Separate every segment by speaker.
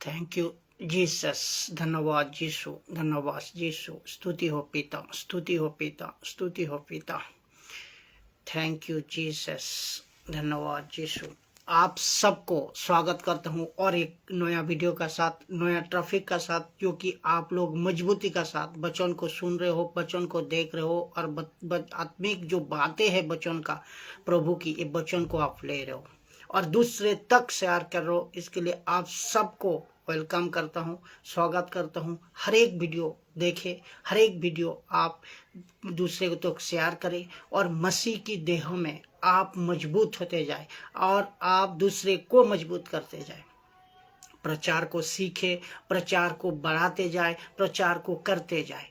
Speaker 1: Thank you Jesus. धन्यवाद यीशु, धन्यवाद यीशु। स्तुति हो पिता, स्तुति हो पिता, स्तुति हो पिता। थैंक यू जीसस, धन्यवाद यीशु। आप सबको स्वागत करता हूं और एक नया वीडियो का साथ, नया ट्रैफिक का साथ, जो कि आप लोग मजबूती का साथ वचन को सुन रहे हो, वचन को देख रहे हो और आत्मिक जो बातें हैं वचन का, प्रभु की, ये वचन को आप ले रहे हो और दूसरे तक शेयर कर रहे हो। इसके लिए आप सबको वेलकम करता हूं, स्वागत करता हूं। हर एक वीडियो देखें, हर एक वीडियो आप दूसरे को तो शेयर करें और मसीह की देह में आप मजबूत होते जाए और आप दूसरे को मजबूत करते जाए। प्रचार को सीखे, प्रचार को बढ़ाते जाए, प्रचार को करते जाए।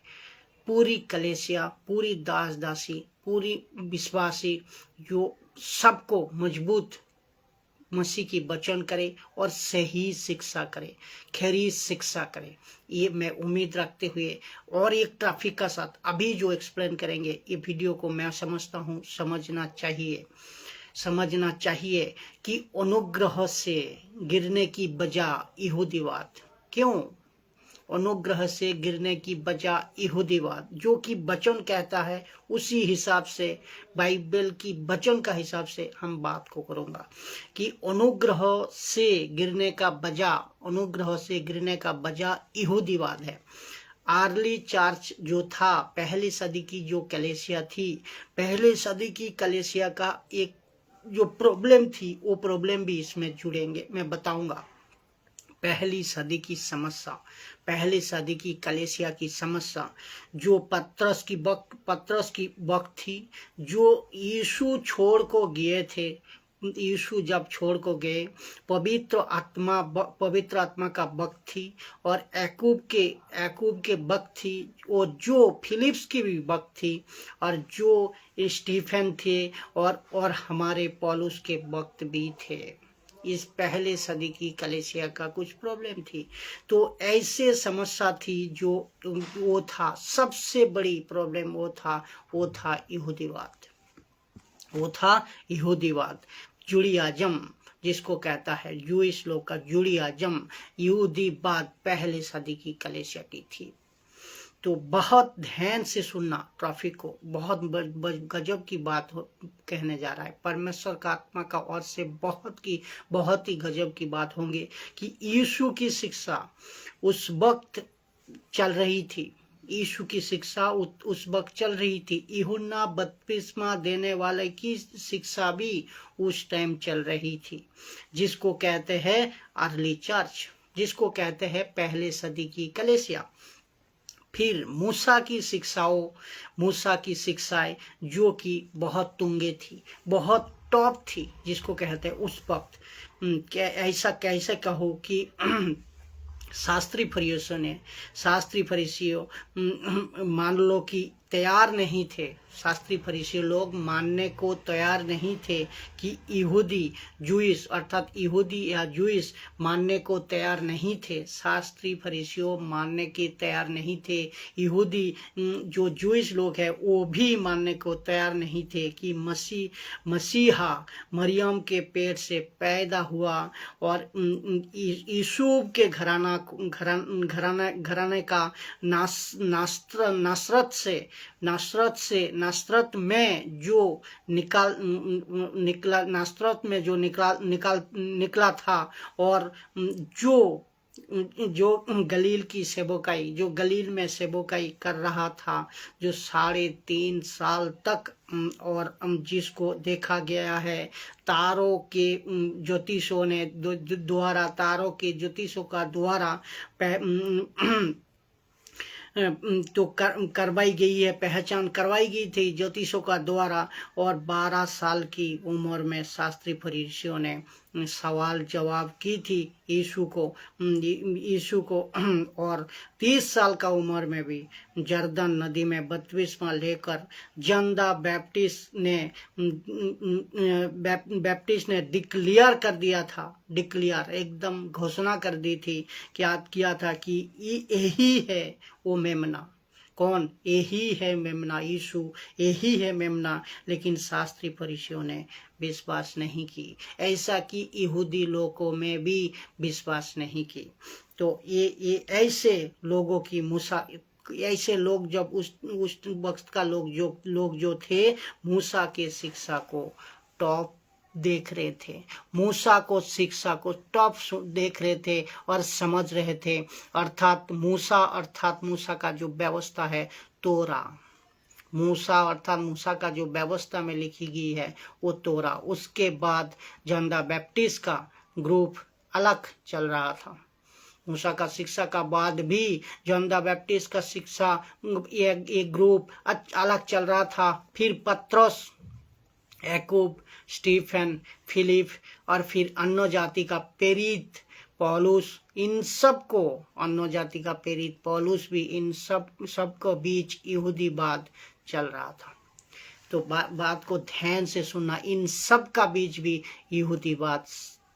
Speaker 1: पूरी कलेसिया, पूरी दास दासी, पूरी विश्वासी जो सबको मजबूत मसीह की वचन करे और सही शिक्षा करे, खरी शिक्षा करे। ये मैं उम्मीद रखते हुए और एक ट्रैफिक का साथ अभी जो एक्सप्लेन करेंगे, ये वीडियो को मैं समझता हूँ समझना चाहिए कि अनुग्रह से गिरने की बजाय यहूदीवाद। क्यों अनुग्रह से गिरने की बजाय यहूदीवाद? जो कि वचन कहता है उसी हिसाब से, बाइबल की वचन का हिसाब से हम बात को करूंगा कि अनुग्रह से गिरने का बजाय यहूदीवाद है। आर्ली चर्च जो था, पहली सदी की जो कलीसिया थी, पहली सदी की कलीसिया का एक जो प्रॉब्लम थी, वो प्रॉब्लम भी इसमें जुड़ेंगे, मैं बताऊंगा। पहली सदी की समस्या, पहली सदी की कलीसिया की समस्या जो पतरस की वक्त थी, जो यीशु छोड़ को गए थे। यीशु जब छोड़ को गए, पवित्र आत्मा का वक्त थी और याकूब के वक्त थी, और जो फिलिप्स की भी वक्त थी, और जो स्टीफन थे और हमारे पौलुस के वक्त भी थे। इस पहले सदी की कलीसिया का कुछ प्रॉब्लम थी। तो ऐसे समस्या थी जो वो था, सबसे बड़ी प्रॉब्लम वो था यहूदीवाद, जुड़ियाजम जिसको कहता है, जूइश लोग का जुड़ियाजम, यहूदीवाद पहले सदी की कलीसिया की थी। तो बहुत ध्यान से सुनना ट्रैफिक को, बहुत गजब की बात कहने जा रहा है। परमेश्वर का आत्मा का ओर से बहुत ही गजब की बात होंगे कि यीशु की शिक्षा उस वक्त चल रही थी। यीशु की शिक्षा उस वक्त चल रही थी। यूहन्ना बपतिस्मा देने वाले की शिक्षा भी उस टाइम चल रही थी, जिसको कहते हैं अर्ली चर्च, जिसको कहते हैं पहले सदी की कलीसिया। फिर मूसा की शिक्षाएं जो कि बहुत तुंगे थी, बहुत टॉप थी, जिसको कहते हैं उस वक्त। ऐसा कैसे कहो कि शास्त्री फरीसियों मान लो कि तैयार नहीं थे। शास्त्री फरीसी लोग मानने को तैयार नहीं थे कि यहूदी जूइश, अर्थात यहूदी या जूइश मानने को तैयार नहीं थे। शास्त्री फरीसियों मानने के तैयार नहीं थे। यहूदी जो जूइश लोग हैं वो भी मानने को तैयार नहीं थे कि मसीहा मरियम के पेट से पैदा हुआ और यूसुफ के घराने का नासरत में जो निकला था, और जो गलील में सेवकाई कर रहा था, जो 3.5 साल तक, और जिसको देखा गया है तारों के ज्योतिषों का द्वारा तो करवाई गई है, पहचान करवाई गई थी ज्योतिषों का द्वारा। और 12 साल की उम्र में शास्त्री फरीसियों ने सवाल जवाब की थी यीशु को और 30 साल का उम्र में भी जर्दन नदी में बपतिस्मा लेकर जॉन बैप्टिस्ट ने डिक्लेयर कर दिया था, एकदम घोषणा कर दी थी, क्या किया था कि यही है वो मेमना। कौन? यही है मेमना, यीशु यही है मेमना। लेकिन शास्त्री फरीसियों ने विश्वास नहीं की, ऐसा कि यहूदी लोगों में भी विश्वास नहीं की। तो ये ऐसे लोगों की मूसा, ऐसे लोग जब उस वक्त का लोग जो थे मूसा के शिक्षा को टॉप देख रहे थे, मूसा को शिक्षा को टॉप देख रहे थे और समझ रहे थे। अर्थात मूसा का जो व्यवस्था है तोरा, मूसा अर्थात मूसा का जो व्यवस्था में लिखी गई है वो तोरा। उसके बाद जॉन द बैप्टिस्ट का ग्रुप अलग चल रहा था। मूसा का शिक्षा का बाद भी जॉन द बैप्टिस्ट का शिक्षा एक ग्रुप अलग चल रहा था। फिर पत्रोस, याकूब, स्टीफन, फिलिप और फिर अन्य जाति का प्रेरित पौलुस, इन सबको अन्य जाति का प्रेरित पौलुस भी, इन सबको बीच यहूदीवाद चल रहा था। तो बात को ध्यान से सुनना, इन सब का बीच भी यहूदीवाद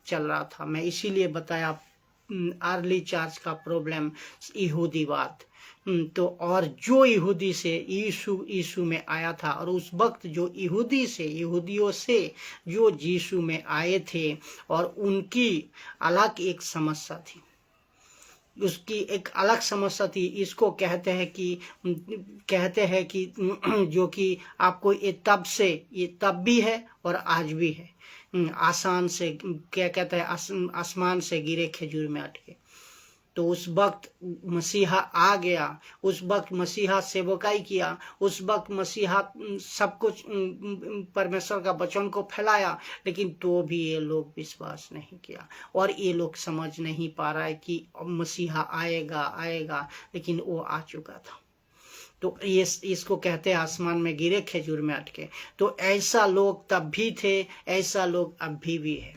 Speaker 1: चल रहा था। मैं इसीलिए बताया अर्ली चर्च का प्रॉब्लम यहूदीवाद। तो और जो यहूदी से यीशु में आया था, और उस वक्त जो यहूदियों से जो यीशु में आए थे, और उनकी अलग एक समस्या थी, उसकी एक अलग समस्या थी। इसको कहते हैं कि जो कि आपको ये तब भी है और आज भी है। आसान से क्या कहते हैं, आसमान से गिरे खजूर में अटके। तो उस वक्त मसीहा आ गया, उस वक्त मसीहा सेवकाई किया, उस वक्त मसीहा सब कुछ परमेश्वर का वचन को फैलाया, लेकिन तो भी ये लोग विश्वास नहीं किया। और ये लोग समझ नहीं पा रहा है कि मसीहा आएगा, लेकिन वो आ चुका था। तो ये इसको कहते हैं आसमान में गिरे खजूर में अटके। तो ऐसा लोग तब भी थे, ऐसा लोग अभी भी है।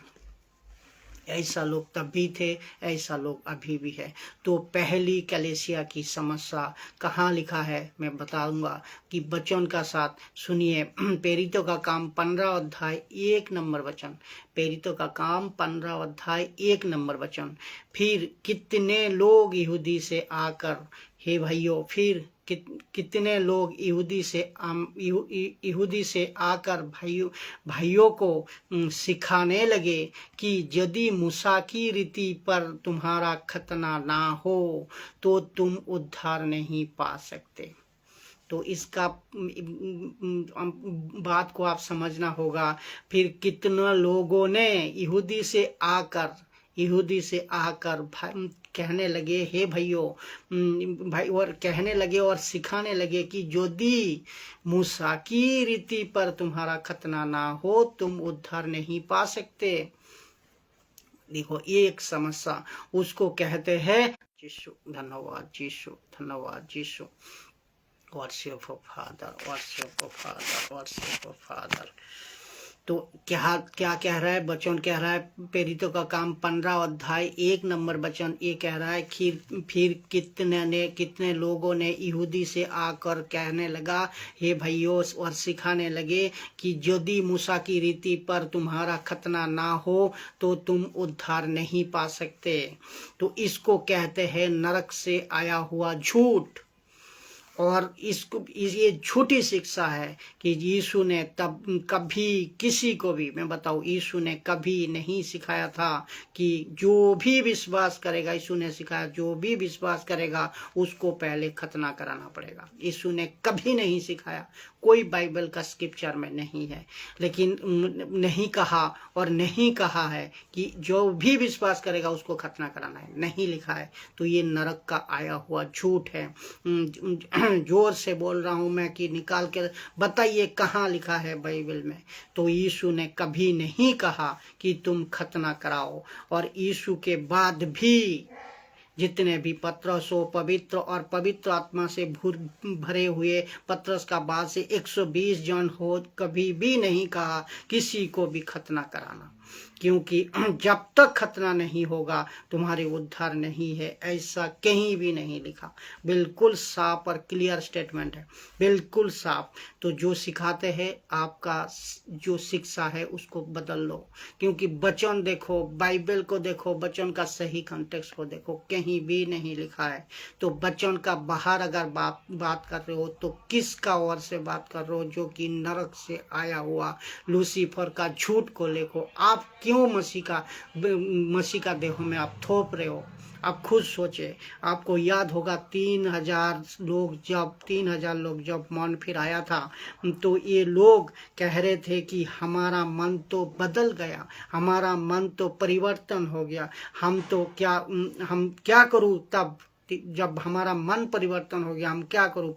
Speaker 1: ऐसा लोग तब भी थे, ऐसा लोग अभी भी है। तो पहली कलीसिया की समस्या कहाँ लिखा है मैं बताऊंगा कि वचन का साथ सुनिए। प्रेरितों का काम 15 अध्याय 1 नंबर वचन, प्रेरितों का काम 15 अध्याय 1 नंबर वचन। फिर कितने लोग यहूदी से आकर, हे भाइयों, फिर कितने लोग यहूदी से आकर भाइयों को सिखाने लगे कि यदि मूसा की रीति पर तुम्हारा खतना ना हो तो तुम उद्धार नहीं पा सकते। तो इसका बात को आप समझना होगा। फिर कितने लोगों ने यहूदी से आकर कहने लगे, हे भाई, और कहने लगे और सिखाने लगे कि यदि मूसा की रीति पर तुम्हारा खतना ना हो तुम उद्धार नहीं पा सकते। देखो, ये एक समस्या, उसको कहते हैं यीशु। धन्यवाद यीशु, धन्यवाद यीशु। Worship of father, worship of father, worship of father. तो क्या कह रहा है वचन? कह रहा है प्रेरितों का काम 15 अध्याय 1 नंबर वचन। ये कह रहा है फिर कितने लोगों ने यहूदी से आकर कहने लगा, हे भाइयों, और सिखाने लगे कि यदि मूसा की रीति पर तुम्हारा खतना ना हो तो तुम उद्धार नहीं पा सकते। तो इसको कहते हैं नरक से आया हुआ झूठ। और ये झूठी शिक्षा है कि यीशु ने तब कभी किसी को भी, मैं बताऊं, यीशु ने कभी नहीं सिखाया था कि जो भी विश्वास करेगा, यीशु ने सिखाया जो भी विश्वास करेगा उसको पहले खतना कराना पड़ेगा। यीशु ने कभी नहीं सिखाया, कोई बाइबल का स्क्रिप्चर में नहीं है। लेकिन नहीं कहा और नहीं कहा है कि जो भी विश्वास करेगा उसको खतना कराना है, नहीं लिखा है। तो ये नरक का आया हुआ झूठ है। जोर से बोल रहा हूं मैं कि निकाल के बताइए कहाँ लिखा है बाइबल में। तो यीशु ने कभी नहीं कहा कि तुम खतना कराओ। और यीशु के बाद भी जितने भी पतरस हो, पवित्र और पवित्र आत्मा से भरे हुए पतरस का बाद से 120 जन हो, कभी भी नहीं कहा किसी को भी खतना कराना। क्योंकि जब तक खतना नहीं होगा तुम्हारे उद्धार नहीं है, ऐसा कहीं भी नहीं लिखा। बिल्कुल साफ और क्लियर स्टेटमेंट है, बिल्कुल साफ। तो जो सिखाते हैं आपका जो शिक्षा है उसको बदल लो, क्योंकि वचन देखो, बाइबल को देखो, वचन का सही कॉन्टेक्स्ट को देखो, कहीं भी नहीं लिखा है। तो वचन का बाहर अगर बात कर रहे हो तो किसका ओर से बात कर रहे हो? जो कि नरक से आया हुआ लूसीफर का झूठ को लेखो। आप क्यों मसीह का देह में आप थोप रहे हो? आप खुद सोचे। आपको याद होगा 3,000 लोग जब मन फिर आया था, तो ये लोग कह रहे थे कि हमारा मन तो बदल गया, हमारा मन तो परिवर्तन हो गया, हम क्या करूं? तब जब हमारा मन परिवर्तन हो गया हम क्या करूं?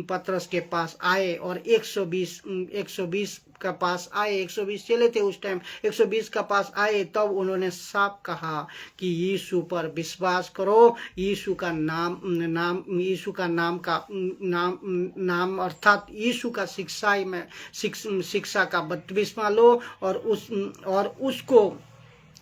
Speaker 1: पतरस के पास आए और 120 का पास आए, 120 चले थे उस टाइम, 120 का पास आए, तब उन्होंने साफ कहा कि यीशु पर विश्वास करो, यीशु का नाम अर्थात यीशु का शिक्षा का बपतिस्मा लो, और उसको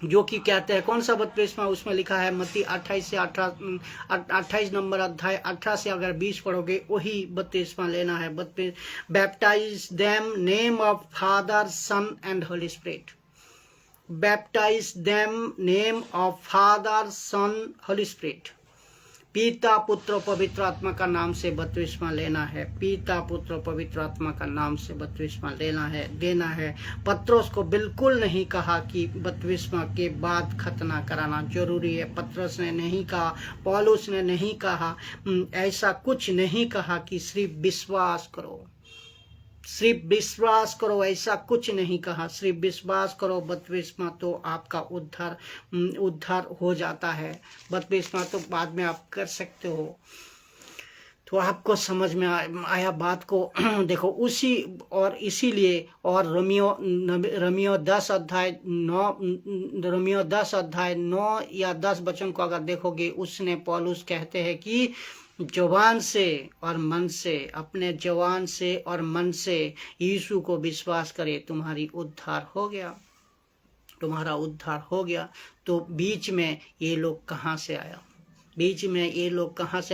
Speaker 1: जो कि कहते हैं, कौन सा बपतिस्मा? उसमें लिखा है मत्ती 28 नंबर अध्याय 18 से अगर 20 पढ़ोगे, वही बपतिस्मा लेना है। Baptise them name of Father Son and Holy Spirit. Baptise them name of Father Son Holy Spirit. पिता पुत्र पवित्र आत्मा का नाम से बपतिस्मा लेना है। पिता पुत्र पवित्र आत्मा का नाम से बपतिस्मा देना है। पतरस को बिल्कुल नहीं कहा कि बपतिस्मा के बाद खतना कराना जरूरी है। पतरस ने नहीं कहा, पौलुस ने नहीं कहा, ऐसा कुछ नहीं कहा कि सिर्फ विश्वास करो, ऐसा कुछ नहीं कहा। सिर्फ विश्वास करो, बपतिस्मा तो आपका उद्धार हो जाता है। बपतिस्मा तो बाद में आप कर सकते हो। तो आपको समझ में आया बात को? देखो इसीलिए रोमियो 10 अध्याय 9 या 10 वचन को अगर देखोगे, उसने पौलुस कहते हैं कि जवान से और मन से, अपने जवान से और मन से यीशु को विश्वास करे, तुम्हारा उद्धार हो गया। तो बीच में ये लोग कहाँ से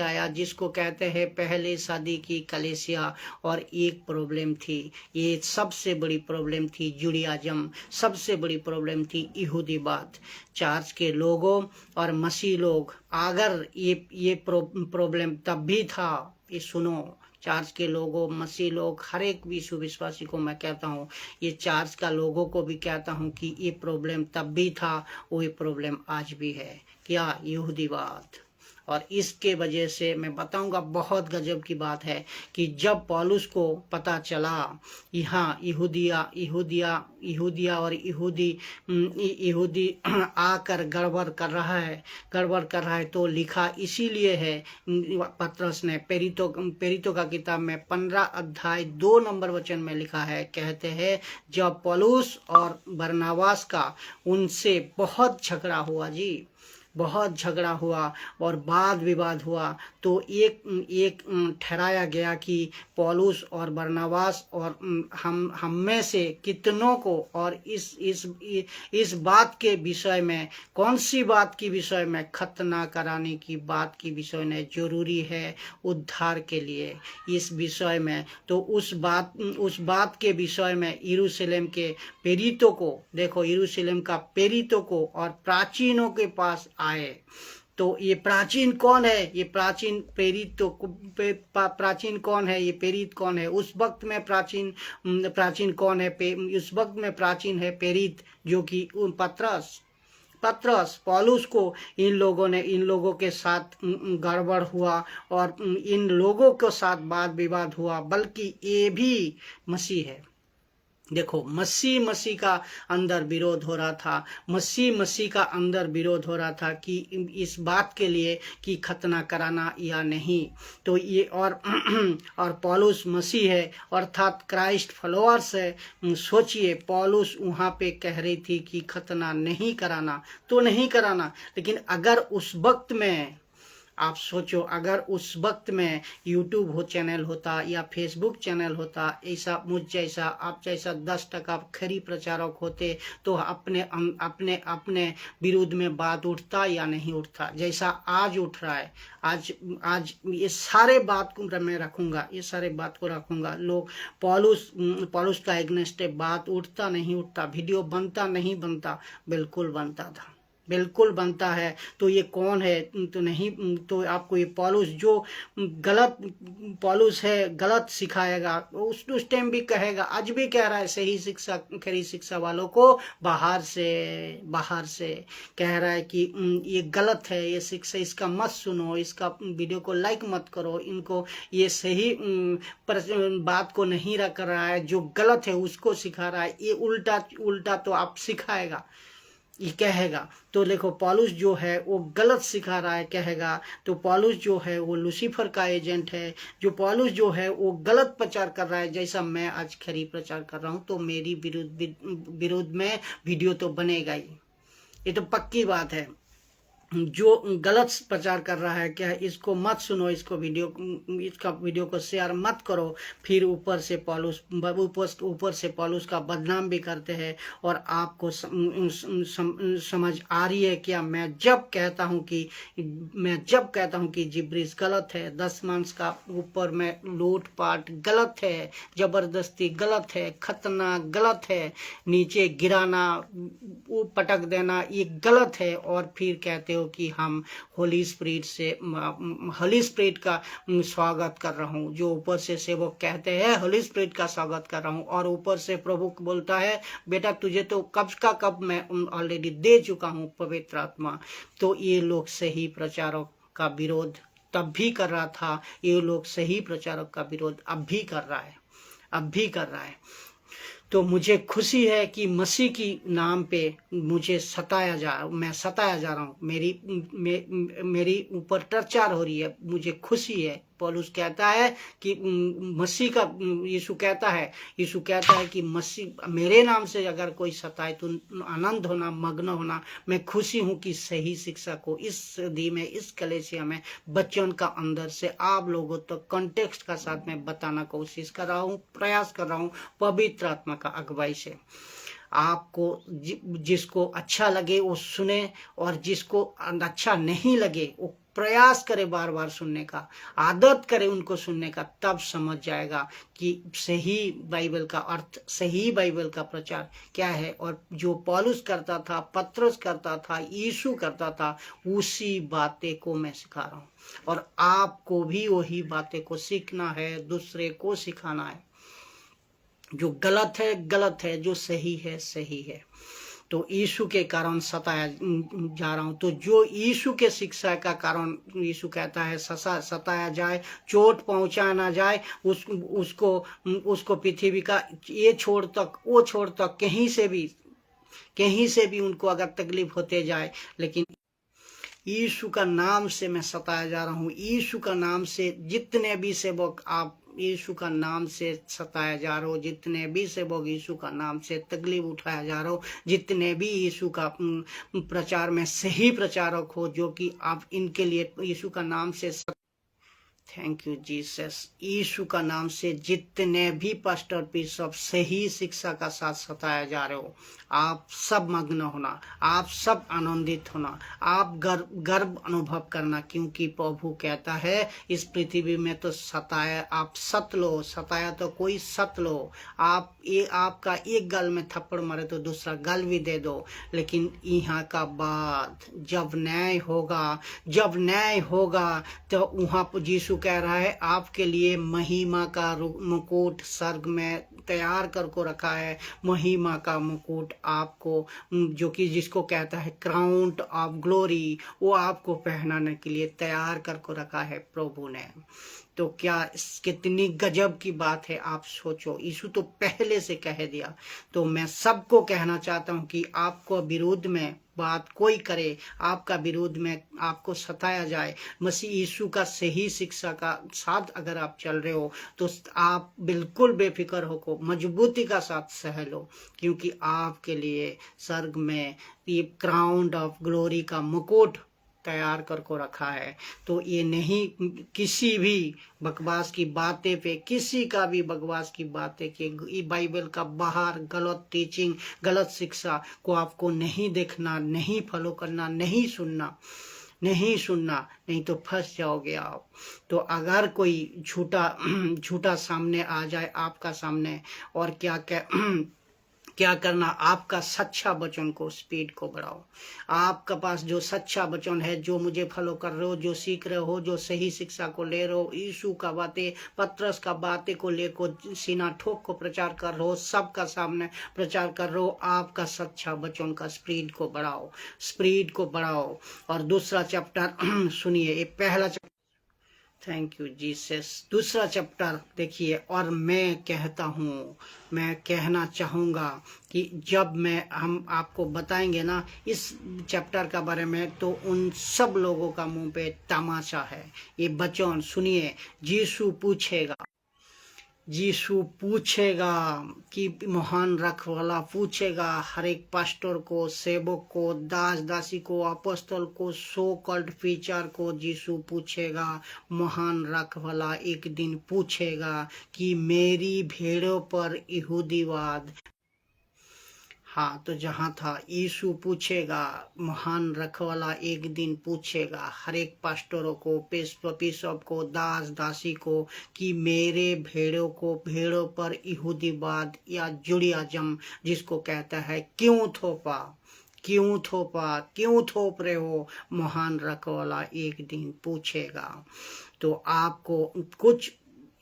Speaker 1: आया? जिसको कहते हैं पहले शादी की कलीसिया। और एक प्रॉब्लम थी, ये सबसे बड़ी प्रॉब्लम थी जुडियाज़म, सबसे बड़ी प्रॉब्लम थी यहूदीवाद। चर्च के लोगों और मसीह लोग, अगर ये प्रॉब्लम तब भी था, ये सुनो, चर्च के लोगों, मसीह लोग, हर एक विश्व विश्वासी को मैं कहता हूँ, ये चर्च का लोगों को भी कहता हूँ कि ये प्रॉब्लम तब भी था, वो प्रॉब्लम आज भी है। क्या? यहूदीवाद। और इसके वजह से मैं बताऊंगा, बहुत गजब की बात है कि जब पौलुस को पता चला यहाँ यहूदिया और यहूदी आकर गड़बड़ कर रहा है, तो लिखा इसीलिए है पतरस ने पेरितो का किताब में 15 अध्याय 2 नंबर वचन में लिखा है, कहते हैं जब पौलुस और बरनबास का उनसे बहुत झगड़ा हुआ और वाद विवाद हुआ, तो एक ठहराया गया कि पौलुस और बरनबास और हम में से कितनों को, और इस बात के विषय में, कौन सी बात की विषय में? खतना कराने की बात की विषय में जरूरी है उद्धार के लिए, इस विषय में। तो उस बात के विषय में यरूशलेम के पेरितों को, देखो यरूशलेम का पेरितों को और प्राचीनों के पास आए। तो ये प्राचीन कौन है? ये प्राचीन कौन है? ये पेरित कौन है? उस वक्त में प्राचीन कौन है? उस वक्त में प्राचीन है पेरित, जो कि पतरस। पौलुस को इन लोगों के साथ गड़बड़ हुआ और इन लोगों के साथ वाद विवाद हुआ, बल्कि ये भी मसीह है। देखो, मसीह का अंदर विरोध हो रहा था, मसीह का अंदर विरोध हो रहा था कि इस बात के लिए कि खतना कराना या नहीं। तो ये और पौलुस मसीह है, अर्थात क्राइस्ट फॉलोअर्स है। सोचिए, पौलुस वहाँ पे कह रही थी कि खतना नहीं कराना, तो नहीं कराना। लेकिन अगर उस वक्त में आप सोचो, अगर उस वक्त में यूट्यूब हो चैनल होता या फेसबुक चैनल होता, ऐसा मुझ जैसा आप जैसा 10% खरी प्रचारक होते तो अपने अपने अपने विरुद्ध में बात उठता या नहीं उठता, जैसा आज उठ रहा है। आज आज ये सारे बात को मैं रखूंगा, ये सारे बात को रखूंगा। लोग पॉलुस का एग्नेस्ट बात उठता नहीं उठता, वीडियो बनता नहीं बनता, बिल्कुल बनता था, बिल्कुल बनता है। तो ये कौन है? तो नहीं, तो आपको ये पॉलुस जो गलत पॉलुस है, गलत सिखाएगा, उस टाइम भी कहेगा, आज भी कह रहा है सही शिक्षा, खरी शिक्षा वालों को बाहर से कह रहा है कि ये गलत है, ये शिक्षा, इसका मत सुनो, इसका वीडियो को लाइक मत करो, इनको ये सही बात को नहीं रख रहा है, जो गलत है उसको सिखा रहा है, ये उल्टा उल्टा तो आप सिखाएगा, ये कहेगा। तो देखो, पॉलुस जो है वो गलत सिखा रहा है, कहेगा। तो पॉलुस जो है वो लूसीफर का एजेंट है। जो पॉलुस जो है वो गलत प्रचार कर रहा है, जैसा मैं आज खरी प्रचार कर रहा हूँ, तो मेरी विरोध में वीडियो तो बनेगा ही, ये तो पक्की बात है। जो गलत प्रचार कर रहा है, क्या इसको मत सुनो, इसका वीडियो को शेयर मत करो, फिर ऊपर से पॉलुस का बदनाम भी करते हैं। और आपको समझ आ रही है क्या? मैं जब कहता हूं कि जिब्रिस गलत है, 10 मांस का ऊपर में लूटपाट गलत है, जबरदस्ती गलत है, खतना गलत है, नीचे गिराना, पटक देना, ये गलत है। और फिर कहते हो कि हम होली स्पिरिट का स्वागत कर रहा हूँ। जो ऊपर से सेवक कहते हैं होली स्पिरिट का स्वागत कर रहा हूँ, और ऊपर से प्रभु बोलता है बेटा तुझे तो कब मैं ऑलरेडी दे चुका हूँ पवित्र आत्मा। तो ये लोग सही प्रचारक का विरोध तब भी कर रहा था, ये लोग सही प्रचारक का विरोध अब भी कर रहा है। तो मुझे खुशी है कि मसीह की नाम पे मैं सताया जा रहा हूँ, मेरी ऊपर प्रचार हो रही है, मुझे खुशी है। पौलुस कहता है कि मसीह का यीशु कहता है कि मसीह मेरे नाम से अगर कोई सताए तो आनंद होना, मग्न होना। मैं खुशी हूँ कि सही शिक्षा को इस सदी में, इस कलीसिया में वचन का अंदर से आप लोगों तक तो कॉन्टेक्स्ट का साथ में बताना कोशिश कर रहा हूँ, प्रयास कर रहा हूँ पवित्र आत्मा का अगुवाई से। आपको जिसको अच्छा लगे वो सुने, और जिसको अच्छा नहीं लगे वो प्रयास करे बार बार सुनने का, आदत करे उनको सुनने का, तब समझ जाएगा कि सही बाइबल का अर्थ, सही बाइबल का प्रचार क्या है। और जो पौलुस करता था, पत्रस करता था, यीशु करता था, उसी बातें को मैं सिखा रहा हूँ। और आपको भी वही बातें को सीखना है, दूसरे को सिखाना है। जो गलत है, जो सही है। तो यीशु के कारण सताया जा रहा हूं। तो जो यीशु के शिक्षा का कारण, यीशु कहता है सताया जाए, चोट पहुंचा ना जाए, उसको पृथ्वी का ये छोर तक, वो छोर तक, कहीं से भी उनको अगर तकलीफ होते जाए, लेकिन यीशु का नाम से मैं सताया जा रहा हूँ। यीशु का नाम से जितने भी सेवक आप यीशु का नाम से सताया जा रहा हो, जितने भी सेवक यीशु का नाम से तकलीफ उठाया जा रहा हो, जितने भी यीशु का प्रचार में सही प्रचारक हो, जो कि आप इनके लिए यीशु का नाम से थैंक यू जीसस, यीशु का नाम से जितने भी पास्टर बिशप सही शिक्षा का साथ सताया जा रहे हो, आप सब मग्न होना, आप सब आनंदित होना, आप गर्व अनुभव करना, क्योंकि प्रभु कहता है इस पृथ्वी में तो सताया आप सत लो, सताया तो कोई सत लो। आप ये आपका एक गल में थप्पड़ मारे तो दूसरा गल भी दे दो, लेकिन यहाँ का बाद जब न्याय होगा तो वहाँ पर यीशु कह रहा है आपके लिए महिमा का मुकुट स्वर्ग में तैयार करके रखा है। महिमा का मुकुट आपको, जो कि जिसको कहता है क्राउन ऑफ ग्लोरी, वो आपको पहनाने के लिए तैयार करके रखा है प्रभु ने। तो क्या कितनी गजब की बात है, आप सोचो। यीशु तो पहले से कह दिया। तो मैं सबको कहना चाहता हूँ कि आपको विरोध में बात कोई करे, आपका विरोध में आपको सताया जाए, मसीह यीशु का सही शिक्षा का साथ अगर आप चल रहे हो, तो आप बिल्कुल बेफिक्र होकर मजबूती का साथ सह लो, क्योंकि आपके लिए स्वर्ग में ये क्राउन ऑफ ग्लोरी का मुकुट तैयार कर को रखा है। तो ये नहीं किसी भी बकवास की बातें पे, किसी का भी बकवास की बातें के बाइबल का बाहर गलत टीचिंग, गलत शिक्षा को आपको नहीं देखना, नहीं फॉलो करना, नहीं सुनना, नहीं तो फंस जाओगे आप। तो अगर कोई झूठा सामने आ जाए आपका सामने, और क्या करना, आपका सच्चा वचन को, स्पीड को बढ़ाओ। आपका पास जो सच्चा वचन है, जो मुझे फॉलो कर रहे हो, जो सीख रहे हो, जो सही शिक्षा को ले रहे हो, यीशु का बातें, पतरस का बातें को लेकर सीना ठोक को प्रचार कर रहे हो, सबका सामने प्रचार कर रहे हो, आपका सच्चा वचन का स्पीड को बढ़ाओ। और दूसरा चैप्टर सुनिए, ये पहला, थैंक यू जीसस। दूसरा चैप्टर देखिए, और मैं कहना चाहूँगा कि जब हम आपको बताएंगे ना इस चैप्टर का बारे में, तो उन सब लोगों का मुंह पे तमाशा है। ये वचन सुनिए, यीशु पूछेगा कि महान रखवाला पूछेगा हर एक पास्टर को, सेवक को, दास दासी को, अपोस्तल को, सो कॉल्ड फीचर को यीशु पूछेगा। महान रखवाला एक दिन पूछेगा कि मेरी भेड़ों पर यहूदीवाद, हाँ, तो जहाँ था यीशु पूछेगा, महान रखवाला एक दिन पूछेगा हर एक पास्टरों को, बिशप को, दास दासी को, कि मेरे भेड़ों पर यहूदीवाद या जुड़ियाजम जिसको कहता है, क्यों थोप रहे हो। महान रखवाला एक दिन पूछेगा। तो आपको कुछ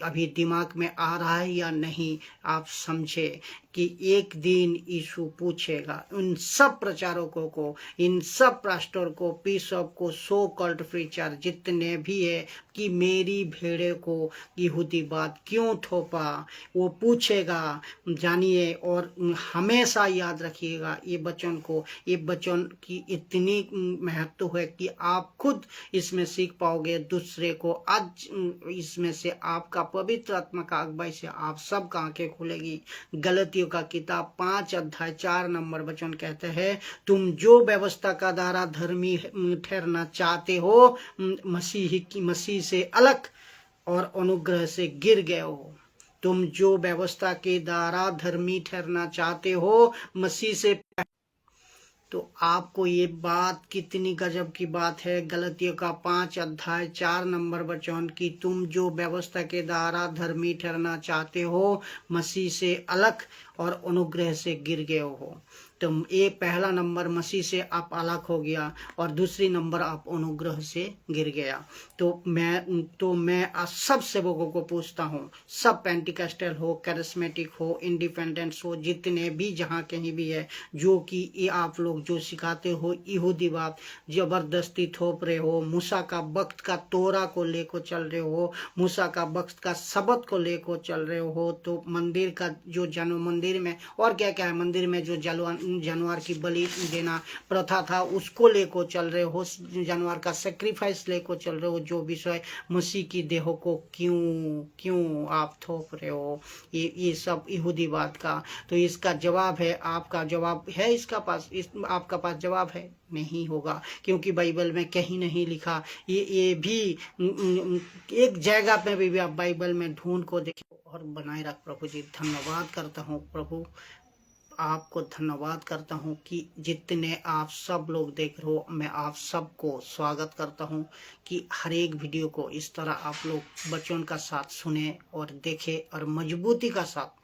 Speaker 1: अभी दिमाग में आ रहा है या नहीं, आप समझे कि एक दिन यीशु पूछेगा उन सब प्रचारकों को, इन सब पास्टर को, बिशप को, सो कॉल्ड प्रीचर जितने भी है, कि मेरी भेड़े को यहूदीवाद क्यों थोपा। वो पूछेगा, जानिए। और हमेशा याद रखिएगा ये वचन की इतनी महत्व है कि आप खुद इसमें सीख पाओगे दूसरे को। आज इसमें से आपका पवित्र आत्मा का अगुवाई से आप सबका आंखें खुलेगी। गलतियों का किताब 5 अध्याय 4 नंबर वचन कहते हैं, तुम जो व्यवस्था का द्वारा धर्मी ठहरना चाहते हो, मसीह से अलग और अनुग्रह से गिर गए हो। तुम जो व्यवस्था के द्वारा धर्मी ठहरना चाहते हो, मसीह से, तो आपको ये बात कितनी गजब की बात है। गलतियों का 5 अध्याय 4 नंबर वचन की तुम जो व्यवस्था के द्वारा धर्मी ठहरना चाहते हो, मसीह से अलग और अनुग्रह से गिर गए हो। तो ये पहला नंबर मसीह से आप अलग हो गया, और दूसरी नंबर आप अनुग्रह से गिर गया। तो मैं आज सब सेवकों को पूछता हूँ, सब पेंटिकस्टल हो, कैरिस्मेटिक हो, इंडिपेंडेंस हो, जितने भी जहाँ कहीं भी है, जो कि ये आप लोग जो सिखाते हो यहूदीवाद जबरदस्ती थोप रहे हो, मूसा का वक्त का तोरा को लेकर चल रहे हो, मूसा का वक्त का शब्द को लेकर चल रहे हो, तो मंदिर का जो मंदिर में और क्या क्या है, मंदिर में जो जानवर की बलि देना प्रथा था उसको लेकर चल रहे हो, जानवर का सेक्रीफाइस लेकर चल रहे हो, जो विषय मसीह की देह को क्यों आप थोप रहे हो, ये सब यहूदीवाद का। तो इसका जवाब है, आपका जवाब है, आपका पास जवाब है नहीं होगा, क्योंकि बाइबल में कहीं नहीं लिखा। ये भी एक जगह पे भी आप बाइबल में ढूंढ को देखो और बनाए रख। प्रभु जी धन्यवाद करता हूँ, प्रभु आपको धन्यवाद करता हूँ कि जितने आप सब लोग देख रहे हो, मैं आप सबको स्वागत करता हूँ कि हर एक वीडियो को इस तरह आप लोग वचन का साथ सुने और देखें, और मजबूती का साथ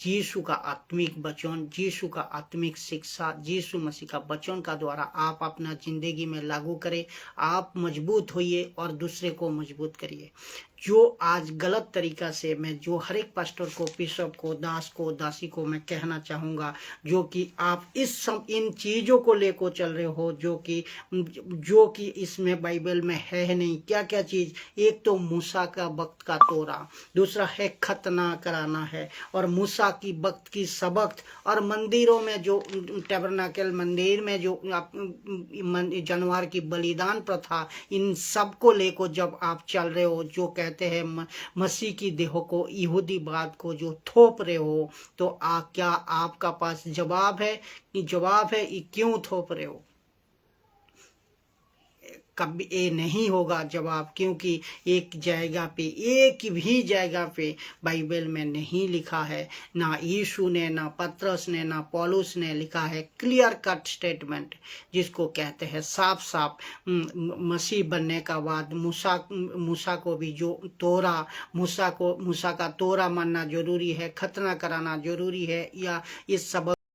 Speaker 1: यीशु का आत्मिक वचन, यीशु का आत्मिक शिक्षा, यीशु मसीह का वचन का द्वारा आप अपना जिंदगी में लागू करें। आप मजबूत होइए और दूसरे को मजबूत करिए। जो आज गलत तरीका से मैं जो हर एक पास्टर को, बिशप को, दास को, दासी को मैं कहना चाहूँगा, जो कि आप इन चीज़ों को लेकर चल रहे हो, जो कि इसमें बाइबल में है नहीं। क्या क्या चीज़, एक तो मूसा का वक्त का तोरा, दूसरा है खतना कराना है, और मूसा की वक्त की सबक, और मंदिरों में जो टैबरनाकल मंदिर में जो जानवर की बलिदान प्रथा, इन सब को लेकर जब आप चल रहे हो, जो कहते हैं मसीह की देह को, यहूदीवाद को जो थोप रहे हो, तो क्या आपका पास जवाब है? ये क्यों थोप रहे हो? कभी ये नहीं होगा जवाब, क्योंकि एक जगह पे, एक भी जगह पे बाइबल में नहीं लिखा है, ना यीशु ने, ना पतरस ने, ना पौलुस ने लिखा है। क्लियर कट स्टेटमेंट जिसको कहते हैं साफ साफ। मसीह बनने का बाद मूसा को भी जो तोरा, मूसा का तोरा मानना जरूरी है, खतना कराना जरूरी है, या इस सब